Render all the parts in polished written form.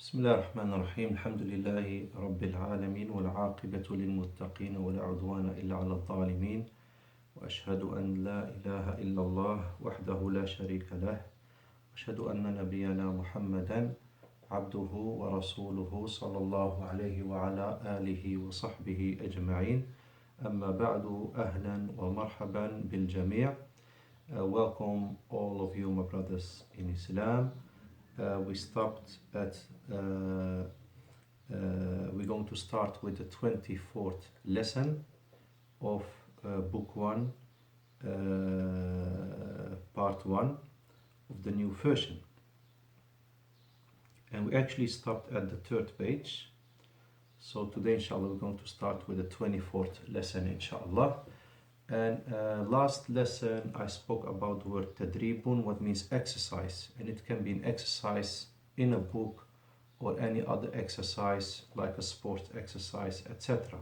بسم الله الرحمن الرحيم الحمد لله رب العالمين والعاقبة للمتقين ولا عدوان إلا على الظالمين وأشهد أن لا إله إلا الله وحده لا شريك له وأشهد أن نبينا محمدا عبده ورسوله صلى الله عليه وعلى آله وصحبه أجمعين أما بعد أهلا ومرحبا بالجميع. Welcome all of you my brothers in Islam. We stopped at we're going to start with the 24th lesson of book 1 part 1 of the new version, and we actually stopped at the 3rd page. So today inshallah we're going to start with the 24th lesson inshallah. And last lesson I spoke about the word tadribun, what means exercise, and it can be an exercise in a book or any other exercise like a sports exercise, etc.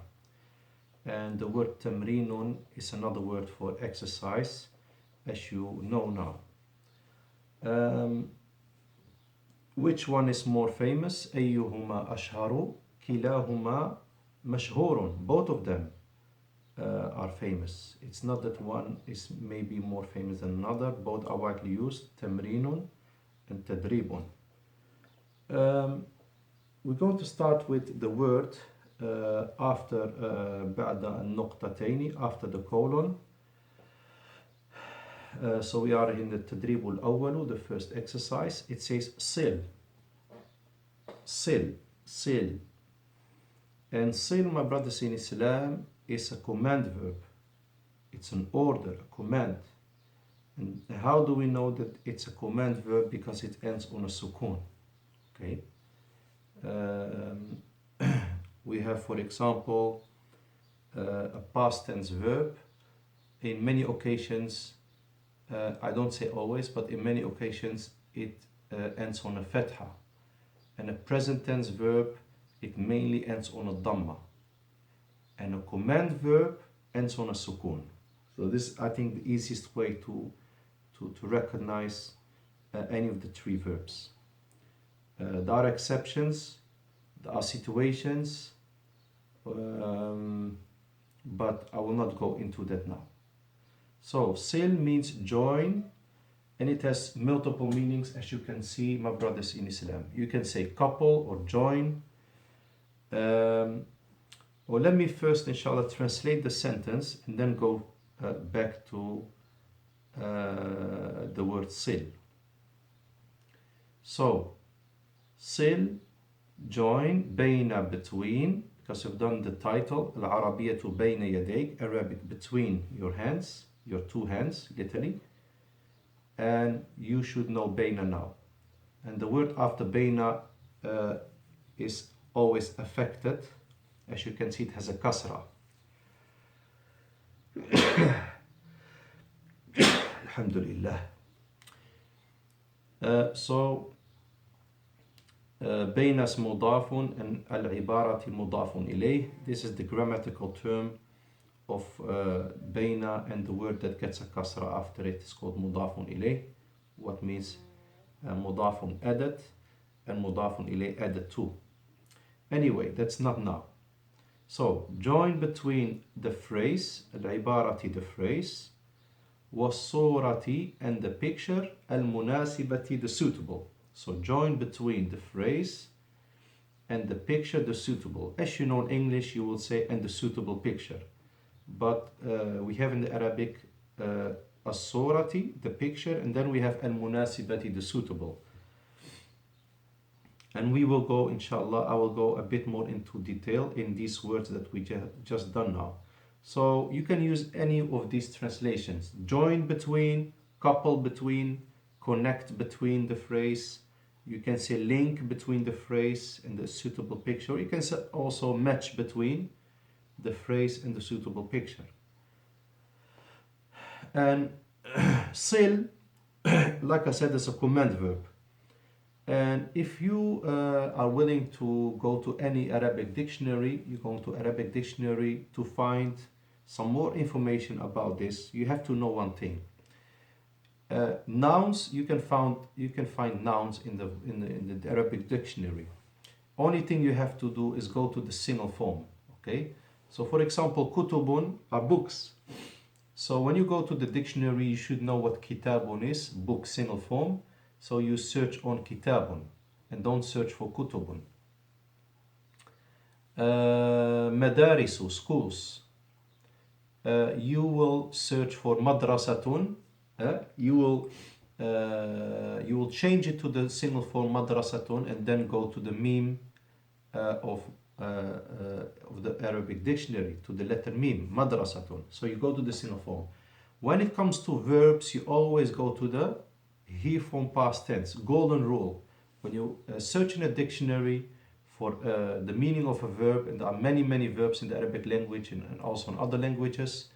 And the word tamrinun is another word for exercise, as you know now. Which one is more famous? أيهما أشهر كلاهما مشهور. Both of them are famous. It's not that one is maybe more famous than another. Both are widely used, tamrinun and tadribun. We're going to start with the word after بعد النقطتين, after the colon. So we are in the تدريب الأول, the first exercise. It says sil, sil, sil. And sil, my brothers in Islam, is a command verb. It's an order, a command. And how do we know that it's a command verb? Because it ends on a sukun. Okay. We have, for example, a past tense verb. In many occasions, I don't say always, but in many occasions it ends on a fatha. And a present tense verb, it mainly ends on a dhamma. And a command verb ends on a sukun. So this is, I think, the easiest way to recognize any of the three verbs. There are exceptions, there are situations, but I will not go into that now. So sil means join, and it has multiple meanings, as you can see, my brothers in Islam. You can say couple or join. Well, let me first, inshallah, translate the sentence and then go back to the word sil. So, sil, join, bayna, between, because we've done the title, Arabiyyah to Bayna Yadayk, Arabic, between your hands, your two hands, literally. And you should know bayna now. And the word after bayna is always affected. As you can see, it has a kasra. Alhamdulillah. So, بينس مضاف and العبارة مضاف إليه. This is the grammatical term of بين, and the word that gets a kasra after it is called مضاف إليه, what means مضاف added and مضاف إليه added to. Anyway, that's not now. So, join between the phrase, العبارة, the phrase, والصورة, and the picture, المناسبة, the suitable. So, join between the phrase and the picture, the suitable. As you know, in English, you will say, and the suitable picture. But we have in the Arabic, الصورة, the picture, and then we have المناسبة, the suitable. And we will go, inshallah, I will go a bit more into detail in these words that we just done now. So you can use any of these translations. Join between, couple between, connect between the phrase. You can say link between the phrase and the suitable picture. You can also match between the phrase and the suitable picture. And sil, like I said, is a command verb. And if you are willing to go to any Arabic dictionary, you go to Arabic dictionary to find some more information about this, you have to know one thing. Nouns, you can find nouns in the Arabic dictionary. only thing you have to do is go to the single form. Okay, so for example, kutubun are books. So when you go to the dictionary, you should know what kitabun is, book, single form. So you search on kitabun and don't search for kutubun. Madarisu, schools. You will search for madrasatun. You will change it to the single form madrasatun and then go to the meme of the Arabic dictionary, to the letter meme, madrasatun. So you go to the single form. When it comes to verbs, you always go to the he form past tense, golden rule. When you search in a dictionary for the meaning of a verb, and there are many verbs in the Arabic language and also in other languages,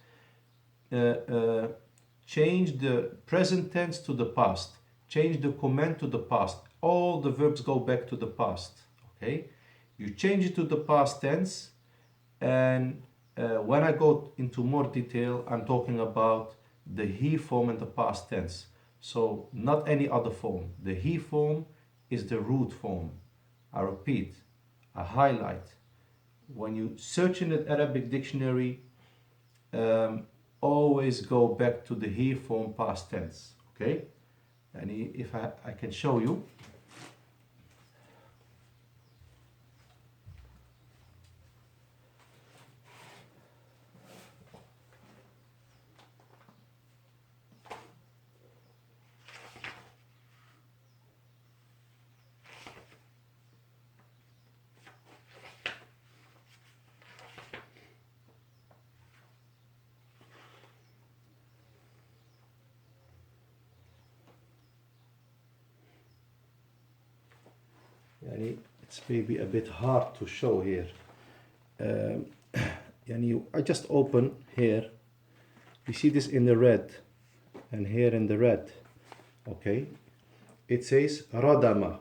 change the present tense to the past, change the command to the past. All the verbs go back to the past. Okay, you change it to the past tense, and when I go into more detail, I'm talking about the he form and the past tense. So not any other form. The he form is the root form. I repeat, I highlight. When you search in the Arabic dictionary, always go back to the he form past tense. Okay, and if I can show you. It's maybe a bit hard to show here. I just open here. You see this in the red, and here in the red. Okay, it says radama,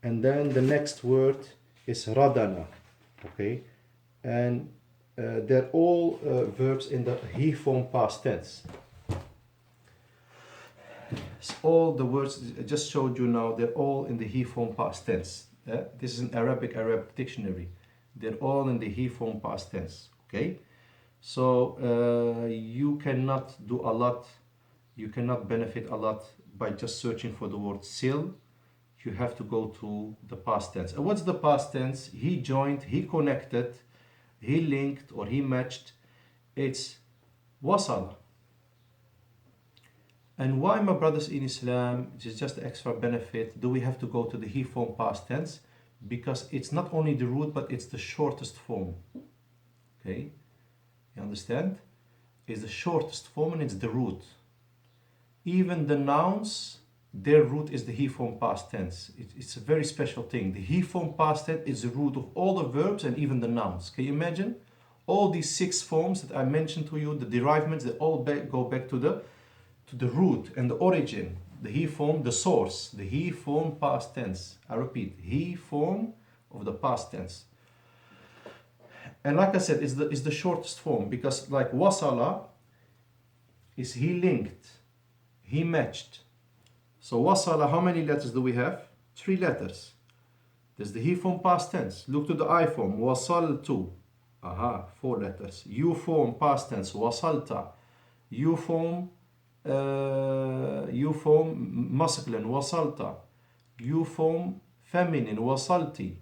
and then the next word is radana. Okay, and they're all verbs in the he form past tense. So all the words I just showed you now, they're all in the he form past tense. This is an Arabic dictionary. They're all in the he form past tense. Okay, so you cannot do a lot, you cannot benefit a lot by just searching for the word sil. You have to go to the past tense. And what's the past tense? He joined, he connected, he linked, or he matched. It's wasala. And why, my brothers in Islam, this is just extra benefit, do we have to go to the he form past tense? Because it's not only the root, but it's the shortest form. Okay, you understand? It's the shortest form and it's the root. Even the nouns, their root is the he form past tense. It's a very special thing. The he form past tense is the root of all the verbs and even the nouns. Can you imagine? All these 6 forms that I mentioned to you, the derivatives, they all go back to the root and the origin, the he form, the source, the he form past tense. I repeat, he form of the past tense. And like I said, it's the shortest form, because like wasala is he linked, he matched. So wasala, how many letters do we have? 3 letters. There's the he form past tense. Look to the I form, wasaltu. 4 letters. U form past tense, wasalta. U form masculine, wasalta. U form feminine, wasalti.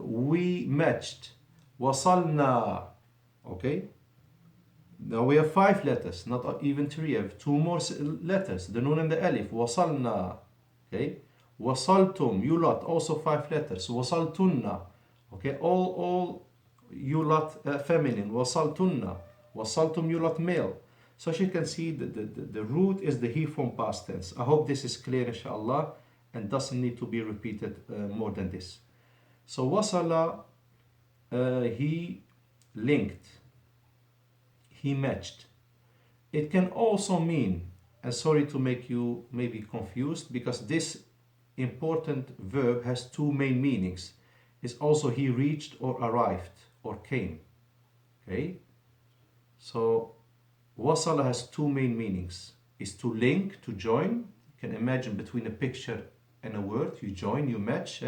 We matched, wasalna. Okay, now we have 5 letters, not even 3. We have 2 more letters, the nun and the alif, wasalna. Okay, wasaltum, you lot, also 5 letters, wasaltunna. Okay, all you lot feminine, wasaltunna. Wasaltum, you lot male. So as you can see, the root is the he form past tense. I hope this is clear, inshallah, and doesn't need to be repeated more than this. So wasala, he linked, he matched. It can also mean, and sorry to make you maybe confused, because this important verb has 2 main meanings. It's also he reached or arrived or came. Okay, so wasala has 2 main meanings. Is to link, to join. You can imagine between a picture and a word, you join, you match.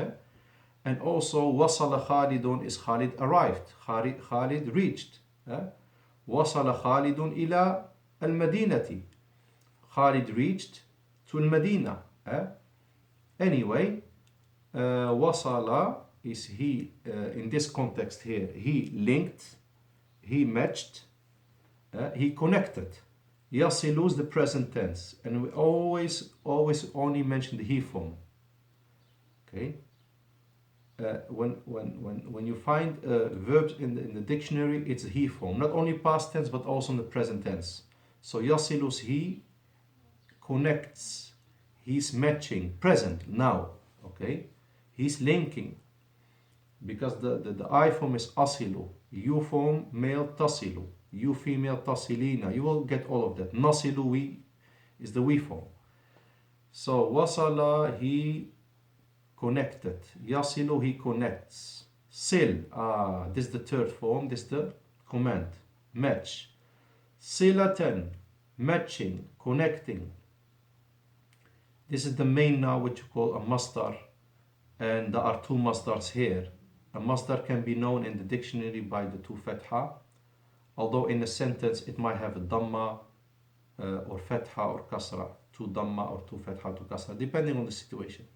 And also, وصل خالد is Khalid arrived. Khalid reached. وصل خالد إلى المدينة. Khalid reached to Medina. Anyway, وصل is he, in this context here, he linked, he matched, he connected. يصل is the present tense, and we always only mention the he form. Okay. When you find verbs in the dictionary, it's a he form, not only past tense but also in the present tense. So يصل is he connects, he's matching, present, now. Okay, he's linking, because the I form is asilu, you form male tasilu, you female tasilina. You will get all of that. Nasilu, we is the we form. So wasala, he connected. Yasilu, he connects. Sil, this is the third form, this is the command. Match. Silatan, matching, connecting. This is the main now, which you call a masdar, and there are two masdars here. A masdar can be known in the dictionary by the two fatha, although in a sentence it might have a dhamma or fatha or kasra, two dhamma or two fatha to kasra, depending on the situation.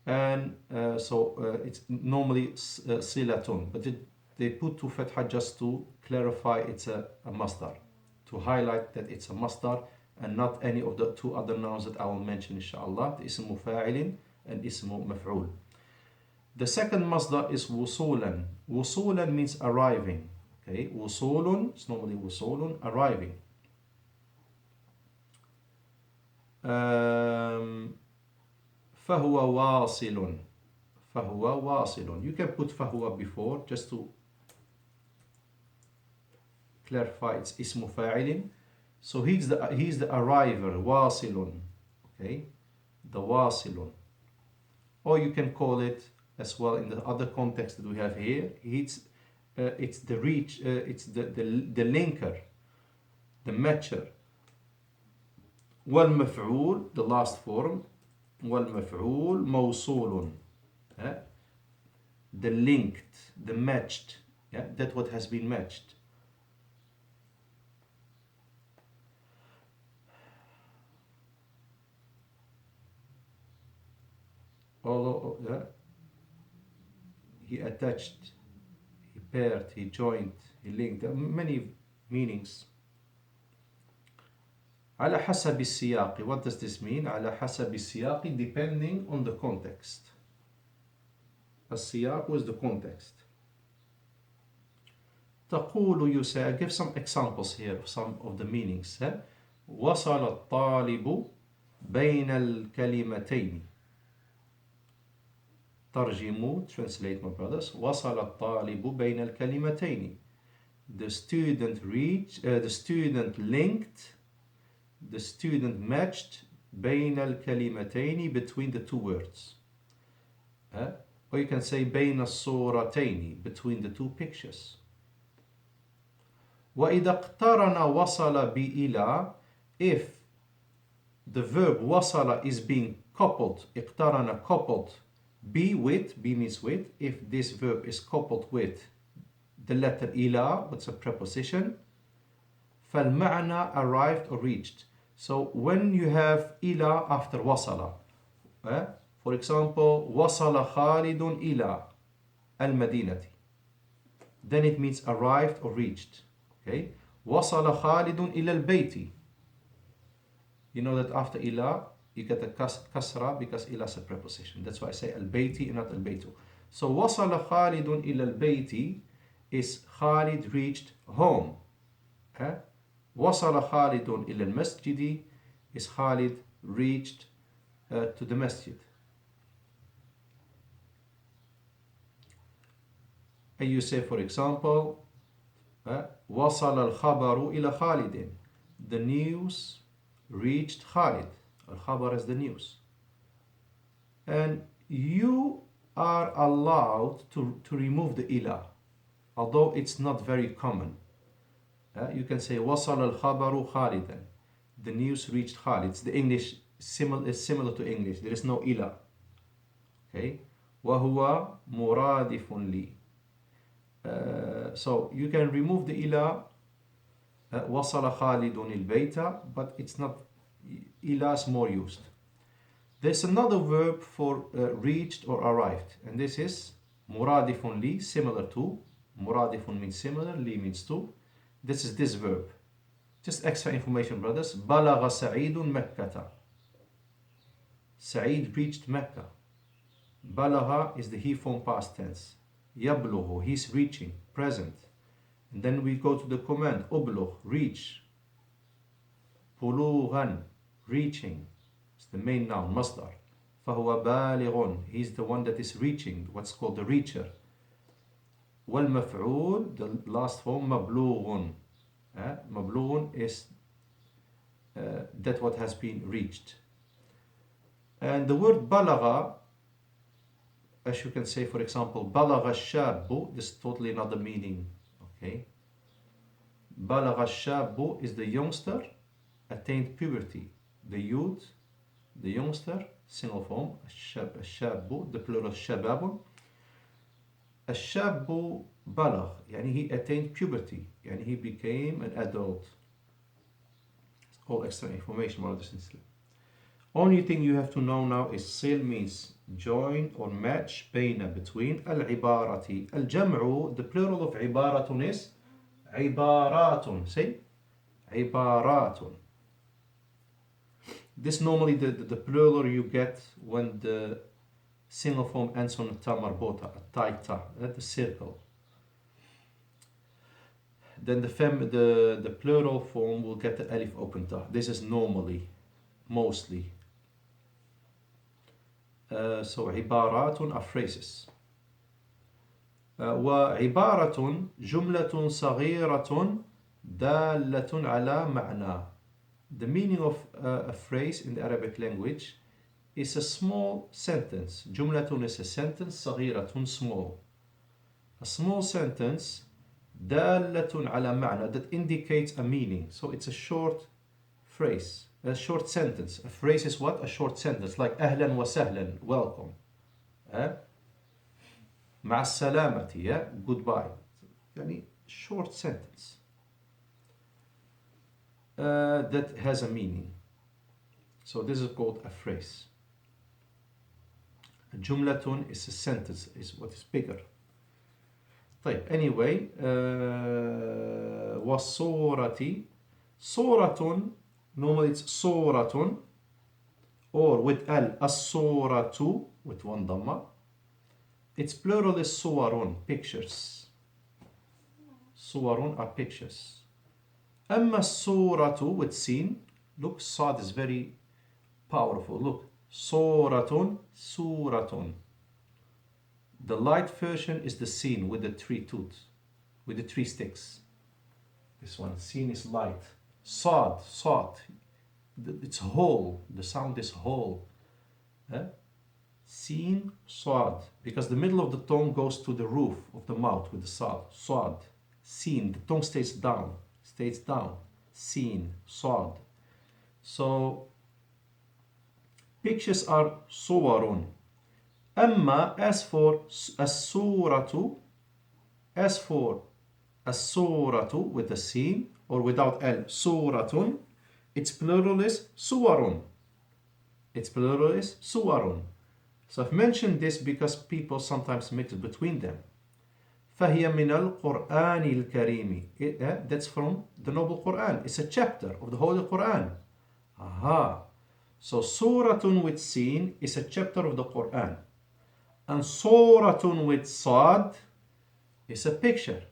And so it's normally silatun, but they put two fatha just to clarify it's a masdar, to highlight that it's a masdar and not any of the two other nouns that I will mention inshallah, the ismu fa'ilin and ismu maf'ul. The second masdar is wusulan. Wusulan means arriving. Okay, wusulun is normally wusulun, arriving. فهو واصل. فهو واصل. You can put فهو before just to clarify it's ismu fa'ilin. So he's the arriver, wasilun. Okay, the wasilun. Or you can call it as well in the other context that we have here. It's the reach, it's the linker, the matcher. والمفعول, the last form. والمفعول موصول. The linked, the matched. Yeah, that's what has been matched. Although he attached, he paired, he joined, he linked. There are many meanings. على حسب السياق. What does this mean? على حسب السياق, depending on the context. السياق was the context. تقول, you say, I give some examples here of some of the meanings. وصل الطالب بين الكلمتين. ترجموا, translate my brothers. وصل الطالب بين الكلمتين. The student reached, the student linked, the student matched بين الكلمتين, between the two words. Or you can say بين الصورتين, between the two pictures. وإذا اقترن وصل بإلى, if the verb وصل is being coupled, اقترن coupled, be with, be means with, if this verb is coupled with the letter إلى, what's a preposition, فالمعنى arrived or reached. So when you have إلى after وصل, for example, وصل خالد إلى المدينة, then it means arrived or reached. Okay, وصل خالد إلى البيت. You know that after إلى you get a kasra because إلى is a preposition. That's why I say البيت and not البيت. So وصل خالد إلى البيت is Khalid reached home. وصل خالد إلى المسجد is Khalid reached to the masjid. And you say, for example, وصل الخبر إلى خالد. The news reached Khalid. Al-khabar is the news. And you are allowed to remove the ila, although it's not very common. You can say وصل الخبر خالدا. The news reached Khalid. It's the English similar to English. There is no ila. Okay. وهو مرادف لي. So you can remove the ila. وصل خالد البيت, but it's not, ila is more used. There's another verb for reached or arrived, and this is مرادف لي, similar to. مرادف means similar, لي means to. This is this verb. Just extra information, brothers. بلغ سعيد مكة. Sa'id reached Mecca. بلغ is the he form past tense. يبلغ, he's reaching, present. And then we go to the command, أبلغ, reach. بلوغا, reaching. It's the main noun, masdar. فهو بالغ, he's the one that is reaching, what's called the reacher. والمفعول, the last form, مبلوغ. مبلوغ is that what has been reached. And the word بلغ, as you can say, for example, بلغ الشاب, this is totally another meaning. Okay. بلغ الشاب is the youngster, attained puberty. The youth, the youngster, single form, الشاب, the plural شباب. الشاب بلغ, يعني he attained puberty, يعني he became an adult. All extra information, brothers and sisters. Only thing you have to know now is sil means join or match, بين, between. العبارة, الجمع, the plural of عبارة is عبارات. Say عبارات. This normally the plural you get when the single form ends on a ta marbota, a taita, the circle. Then the plural form will get the alif open ta. This is normally, mostly. So عبارات are phrases. وعبارة جملة صغيرة دالة على معنى. The meaning of a phrase in the Arabic language is a small sentence. جملة is a sentence, صغيرة, small. A small sentence دالة على معنى, that indicates a meaning. So it's a short phrase, a short sentence. A phrase is what? A short sentence, like أهلا وسهلا, welcome. مع السلامة, yeah, goodbye. يعني short sentence that has a meaning. So this is called a phrase. A جملة is a sentence, is what is bigger. طيب, anyway, والصورة, صورة, normally it's صورة, or with الصورة, with one dhamma. Its plural is صور, pictures. صور are pictures. أما الصورة with sin, look, صاد is very powerful. Look, صورة, سورة. The light version is the sin with the three tooth, with the three sticks. This one, sin is light. Sad, it's whole. The sound is whole. Sin, sad, because the middle of the tongue goes to the roof of the mouth with the sad. Sad, sin, the tongue stays down. Sin, sad. So pictures are صور. أما as for الصورة, with the sin or without al, صورة, its plural is صور. So I've mentioned this because people sometimes mix it between them. فهي من القرآن الكريم. That's from the Noble Quran. It's a chapter of the Holy Quran. Aha. So Suratun with sin is a chapter of the Quran. And Suratun with sad is a picture.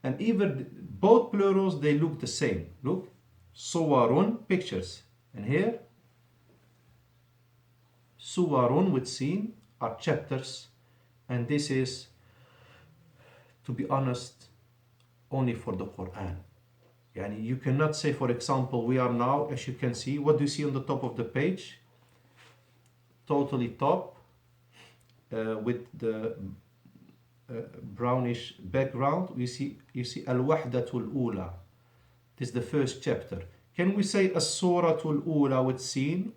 And even both plurals, they look the same. Look, Suwarun, pictures. And here, Suwarun with sin are chapters. And this is, to be honest, only for the Quran. Yani you cannot say, for example, we are now, as you can see, what do you see on the top of the page? Totally top, with the brownish background, you see Al-Wahdatul Ula. This is the first chapter. Can we say as-suratul ula with sin?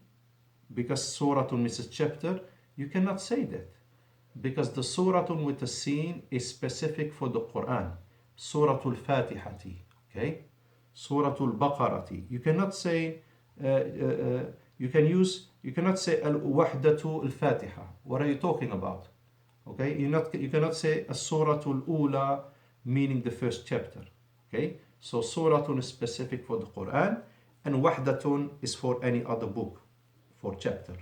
Because suratun is a chapter. You cannot say that. Because the suratun with the sin is specific for the Quran. Suratul Fatihati. Okay? Suratul Baqarati. You cannot say, you cannot say al-wahdatu al-fatiha. What are you talking about? Okay? You cannot say as-suratul ula, meaning the first chapter. Okay? So suratun is specific for the Quran, and wahdatun is for any other book, for chapter.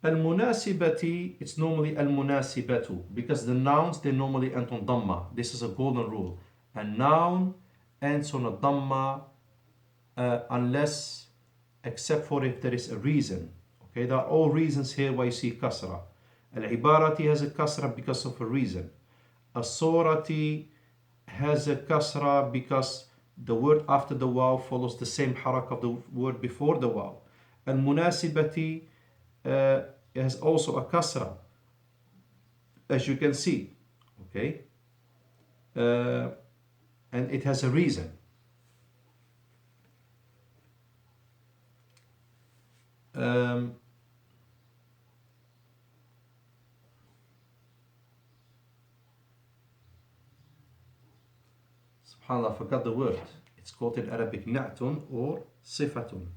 Al-munasibati, it's normally al-munasibatu, because the nouns, they normally end on dhamma. This is a golden rule. A noun ends on a dhamma unless, except for if there is a reason. Okay, there are all reasons here why you see kasra. Al-ibarati has a kasra because of a reason. As-surati has a kasra because the word after the waw follows the same harak of the word before the waw. Al-munasibati has also a kasra, as you can see. Okay, and it has a reason. SubhanAllah, I forgot the word. It's called in Arabic na'tun or sifatun.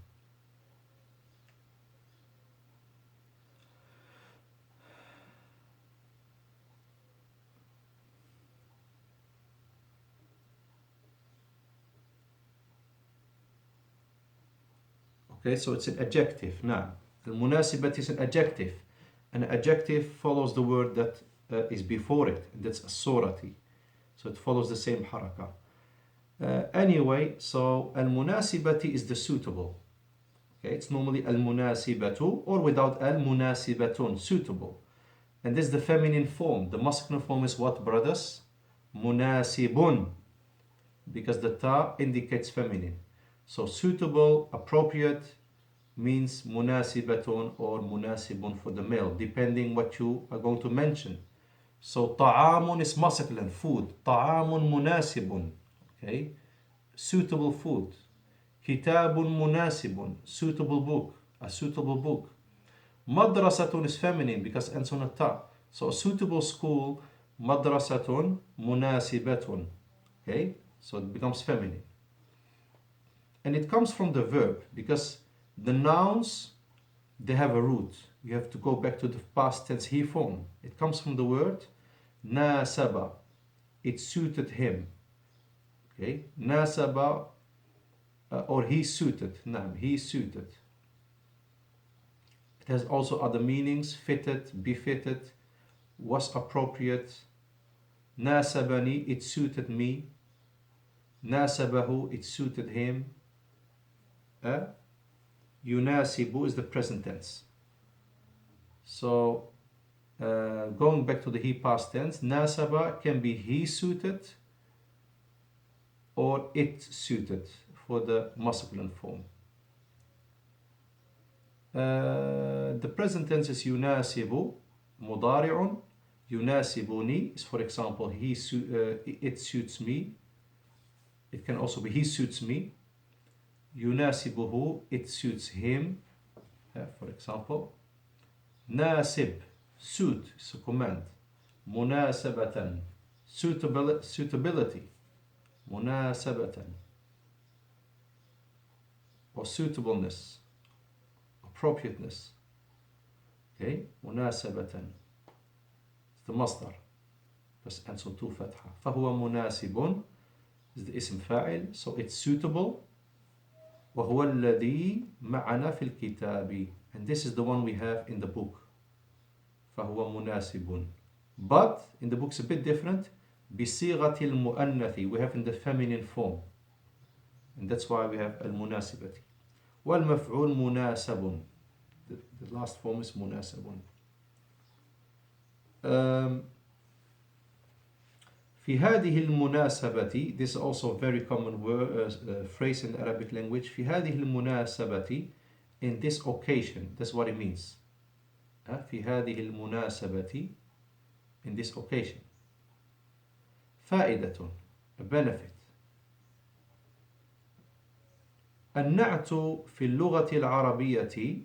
Okay, so it's an adjective. Now, al-munasibat is an adjective. An adjective follows the word that is before it. That's as-surati. So it follows the same haraka. Anyway, so al-munasibati is the suitable. Okay, it's normally al-munasibatu or without al-munasibatun, suitable. And this is the feminine form. The masculine form is what, brothers? Munasibun. Because the ta indicates feminine. So suitable, appropriate means munasibatun or munasibun for the male, depending what you are going to mention. So ta'amun is masculine, food. Ta'amun munasibun. Okay, suitable food. Kitabun munasibun, suitable book, a suitable book. Madrasatun is feminine because ends on a ta. So a suitable school, madrasatun munasibatun. Okay, so it becomes feminine. And it comes from the verb because the nouns, they have a root. You have to go back to the past tense he form. It comes from the word nasaba. It suited him. Okay, nasaba or he suited. Naam, he suited. It has also other meanings: fitted, befitted, was appropriate. Nasabani, it suited me. Nasabahu, it suited him. Yunasibu is the present tense. So going back to the he past tense, nasaba can be he suited or it suited for the masculine form. The present tense is yunasibu, mudari'un. Yunasibuni is, for example, it suits me. It can also be he suits me. Yunasibuhu, it suits him. For example, nasib, suit, is a command. Munasabatan, suitability. Munasabatan, or suitableness, appropriateness. Okay, munasabatan. It's the masdar. Bas ends on two fatha. فهو مناسب is the ism fa'il, so it's suitable. وهو الذي معنا في الكتاب, and this is the one we have in the book. فهو مناسب. But in the book's a bit different. بصيغة المؤنث, we have in the feminine form, and that's why we have المناسبة. والمفعول مناسب, the last form is مناسب. في هذه المناسبة, this is also a very common word, phrase in the Arabic language. في هذه المناسبة, in this occasion, that's what it means. في هذه المناسبة, in this occasion. فائدة, a benefit. النعت في اللغة العربية,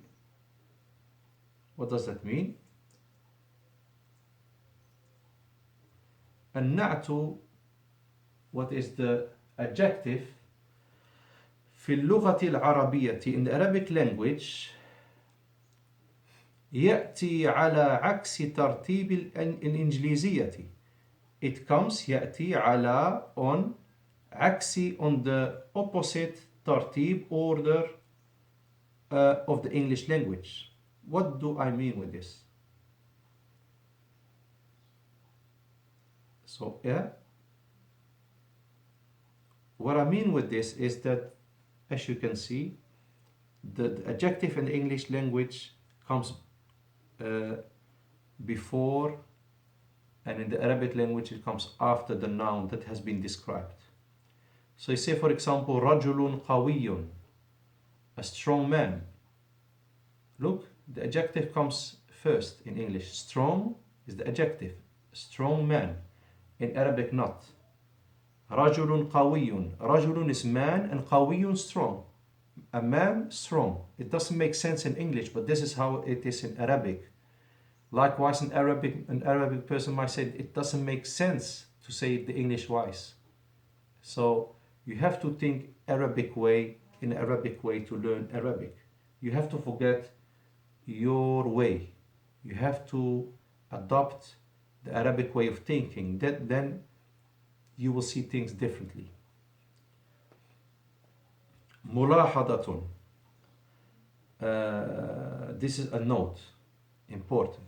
what does that mean? النعت, what is the adjective في اللغة العربية, in the Arabic language, يأتي على عكس ترتيب الإنجليزية. It comes, يأتي على, on, عكسي, on the opposite ترتيب, order of the English language. What do I mean with this? So, yeah, what I mean with this is that, as you can see, the adjective in the English language comes before, and in the Arabic language it comes after the noun that has been described. So you say, for example, رجل قوي, a strong man. Look, the adjective comes first in English. Strong is the adjective. Strong man. In Arabic, not. رجل قوي. رجل is man and قوي strong. A man strong. It doesn't make sense in English, but this is how it is in Arabic. Likewise, in Arabic, an Arabic person might say it doesn't make sense to say it the English wise. So you have to think Arabic way, in Arabic way to learn Arabic. You have to forget your way. You have to adopt the Arabic way of thinking. Then you will see things differently. ملاحظة. This is a note, important.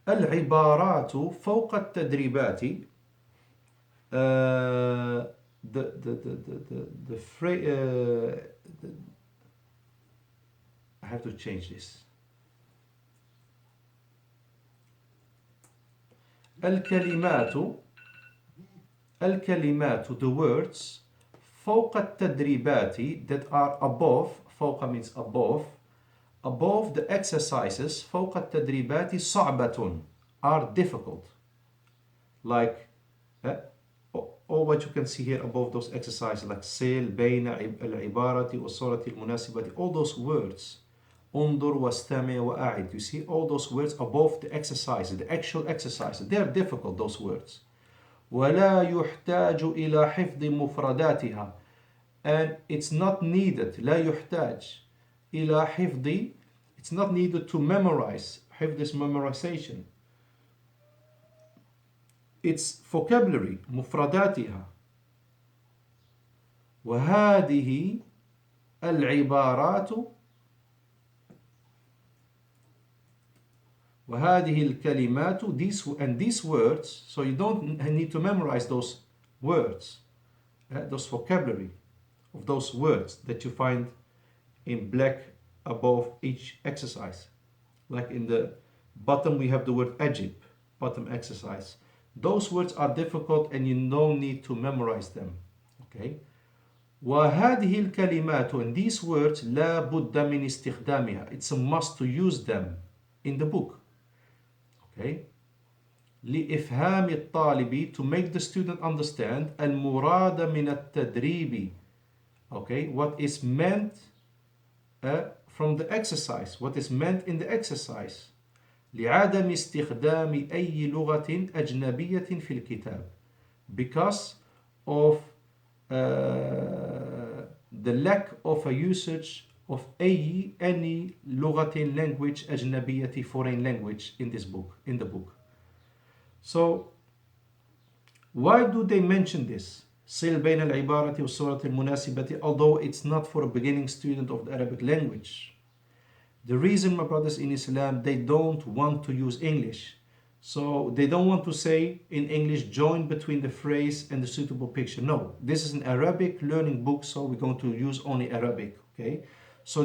العبارات فوق التدريبات. The phrase. I have to change this. الكلمات, the words, فوق التدريبات, that are above, فوق means above the exercises, فوق التدريبات صعبة, are difficult. Like, all what you can see here above those exercises, like سيل, بين, العبارة, والصورة المناسبة, all those words, انظر, واستمع, وأعد. You see all those words above the exercises, the actual exercises. They are difficult, those words. ولا يحتاج إلى حفظ مفرداتها. And it's not needed, لا يحتاج إلى حفظ, it's not needed to memorize. حفظ is memorization. It's vocabulary, مفرداتها. وهذه العبارات وهذه الكلمات, these words, so you don't need to memorize those words, those vocabulary of those words that you find in black above each exercise. Like in the bottom we have the word Egypt, bottom exercise. Those words are difficult and you don't need to memorize them. Okay? وهذه الكلمات, and these words لا بد من استخدامها. It's a must to use them in the book. Okay? لإفهام الطالب, to make the student understand المراد من التدريب. Okay? What is meant from the exercise. What is meant in the exercise. لعدم استخدام أي لغة أجنبية في الكتاب. Because of the lack of a usage of any لغة, language, أجنبية, foreign language in this book, in the book. So why do they mention this? صل بين العبارة والصورة المناسبة, although it's not for a beginning student of the Arabic language. The reason, my brothers in Islam, they don't want to use English. So they don't want to say in English, join between the phrase and the suitable picture. No, this is an Arabic learning book, so we're going to use only Arabic. Okay? So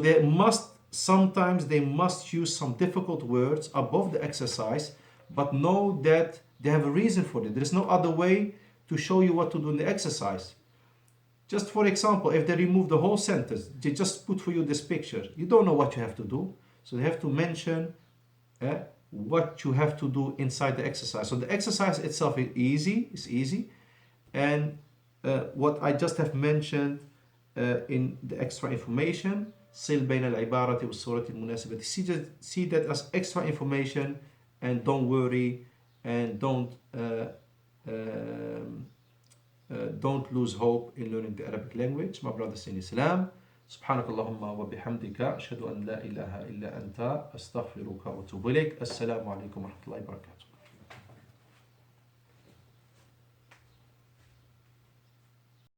sometimes they must use some difficult words above the exercise, but know that they have a reason for it. There is no other way to show you what to do in the exercise. Just for example, if they remove the whole sentence, they just put for you this picture, you don't know what you have to do. So they have to mention what you have to do inside the exercise. So the exercise itself is easy, and what I just have mentioned in the extra information, صل بين العبارة والصورة المناسبة. See that as extra information, and don't worry, and don't lose hope in learning the Arabic language. My brothers in Islam, سبحانك اللهم وبحمدك أشهد أن لا إله إلا أنت أستغفرك وأتوب إليك. السلام عليكم ورحمة الله وبركاته.